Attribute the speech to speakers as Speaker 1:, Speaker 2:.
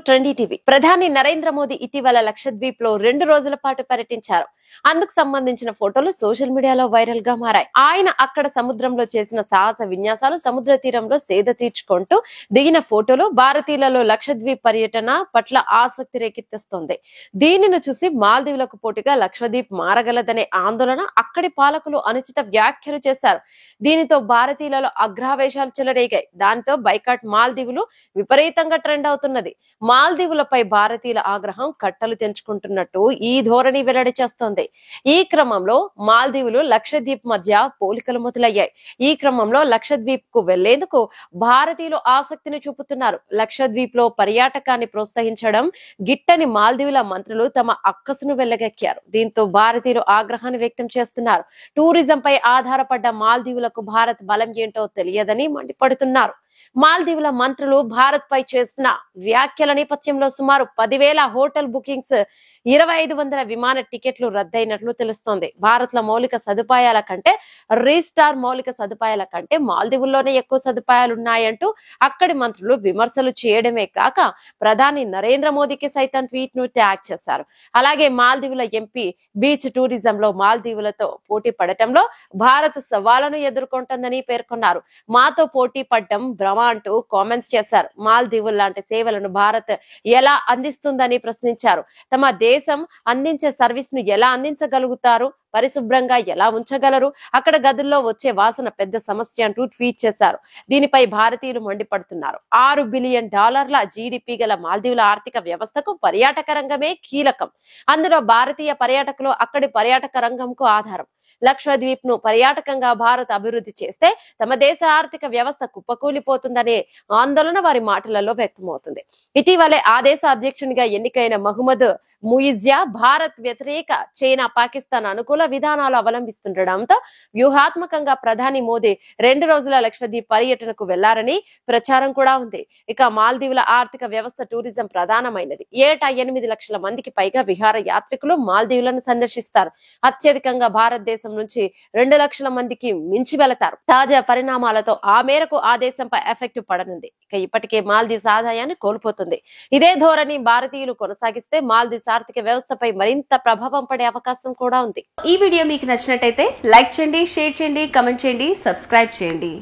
Speaker 1: Trendy TV. ప్రధాని నరేంద్ర మోదీ ఇటీవల లక్షద్వీప్ లో 2 రోజుల పాటు పర్యటించారు. అందుకు సంబంధించిన ఫోటోలు సోషల్ మీడియాలో వైరల్ గా మారాయి. ఆయన అక్కడ సముద్రంలో చేసిన సాహస విన్యాసాలు, సముద్ర తీరంలో సేద తీర్చుకుంటూ దిగిన ఫోటోలు భారతీయులలో లక్షద్వీప్ పర్యటన పట్ల ఆసక్తి రేకెత్తిస్తోంది. దీనిని చూసి మాల్దీవులకు పోటీగా లక్షద్వీప్ మారగలదనే ఆందోళన అక్కడి పాలకులు అనుచిత వ్యాఖ్యలు చేశారు. దీనితో భారతీయులలో అగ్రవేశాలు చెలరేగాయి. దాంతో బైకాట్ మాల్దీవులు విపరీతంగా ట్రెండ్ అవుతున్నది. మాల్దీవులపై భారతీయుల ఆగ్రహం కట్టలు తెంచుకుంటున్నట్టు ఈ ధోరణి వెల్లడి చేస్తోంది. ఈ క్రమంలో మాల్దీవులు లక్షద్వీప్ మధ్య పోలికలు మొదలయ్యాయి. ఈ క్రమంలో లక్షద్వీప్ కు వెళ్లేందుకు భారతీయులు ఆసక్తిని చూపుతున్నారు. లక్షద్వీప్ లో పర్యాటకాన్ని ప్రోత్సహించడం గిట్టని మాల్దీవుల మంత్రులు తమ అక్కసును వెళ్లగక్కారు. దీంతో భారతీయులు ఆగ్రహాన్ని వ్యక్తం చేస్తున్నారు. టూరిజం పై ఆధారపడ్డ మాల్దీవులకు భారత్ బలం ఏంటో తెలియదని మండిపడుతున్నారు. మాల్దీవుల మంత్రులు భారత్ పై చేసిన వ్యాఖ్యల నేపథ్యంలో సుమారు 10,000 హోటల్ బుకింగ్స్, 2,500 విమాన టికెట్లు రద్దయినట్లు తెలుస్తోంది. భారత్ లో మౌలిక సదుపాయాల కంటే రీస్టార్ మౌలిక సదుపాయాల కంటే మాల్దీవుల్లోనే ఎక్కువ సదుపాయాలున్నాయంటూ అక్కడి మంత్రులు విమర్శలు చేయడమే కాక ప్రధాని నరేంద్ర మోదీకి సైతం ట్వీట్ ను ట్యాగ్ చేశారు. అలాగే మాల్దీవుల ఎంపీ బీచ్ టూరిజం లో మాల్దీవులతో పోటీ పడటంలో భారత్ సవాళ్లను ఎదుర్కొంటుందని పేర్కొన్నారు. మాతో పోటీ పడ్డం భ్రమ అంటూ కామెంట్స్ చేశారు. మాల్దీవుల్ లాంటి సేవలను భారత్ ఎలా అందిస్తుందని ప్రశ్నించారు. తమ దేశం అందించే సర్వీస్ ను ఎలా అందించగలుగుతారు, పరిశుభ్రంగా ఎలా ఉంచగలరు, అక్కడ గదుల్లో వచ్చే వాసన పెద్ద సమస్య అంటూ ట్వీట్ చేశారు. దీనిపై భారతీయులు మండిపడుతున్నారు. $6 బిలియన్ జీడీపీ గల మాల్దీవుల ఆర్థిక వ్యవస్థకు పర్యాటక రంగమే కీలకం. అందులో భారతీయ పర్యాటకులు అక్కడి పర్యాటక రంగంకు ఆధారం. లక్షద్వీప్ ను పర్యాటకంగా భారత్ అభివృద్ధి చేస్తే తమ దేశ ఆర్థిక వ్యవస్థ కుప్పకూలిపోతుందనే ఆందోళన వారి మాటలలో వ్యక్తమవుతుంది. ఇటీవలే ఆ దేశ అధ్యక్షునిగా ఎన్నికైన మహమ్మద్ ముయిజ్జా భారత్ వ్యతిరేక, చైనా, పాకిస్తాన్ అనుకూల విధానాలు అవలంబిస్తుండటంతో వ్యూహాత్మకంగా ప్రధాని మోదీ 2 రోజుల లక్షద్వీప్ పర్యటనకు వెళ్లారని ప్రచారం కూడా ఉంది. ఇక మాల్దీవుల ఆర్థిక వ్యవస్థ టూరిజం ప్రధానమైనది. ఏటా 8 లక్షల మందికి పైగా విహార యాత్రికులు మాల్దీవులను సందర్శిస్తారు. అత్యధికంగా భారతదేశం నుంచి 2 లక్షల మందికి మించి వెళతారు. తాజా పరిణామాలతో ఆ మేరకు ఆ దేశంపై ఎఫెక్ట్ పడనుంది. ఇక ఇప్పటికే మాల్దీవ్స్ ఆదాయాన్ని కోల్పోతుంది. ఇదే ధోరణి భారతీయులు కొనసాగిస్తే మాల్దీవ్స్ ఆర్థిక వ్యవస్థపై మరింత ప్రభావం పడే అవకాశం కూడా ఉంది.
Speaker 2: ఈ వీడియో మీకు నచ్చినట్టయితే లైక్ చేయండి, షేర్ చేయండి, కమెంట్ చేయండి, సబ్స్క్రైబ్ చేయండి.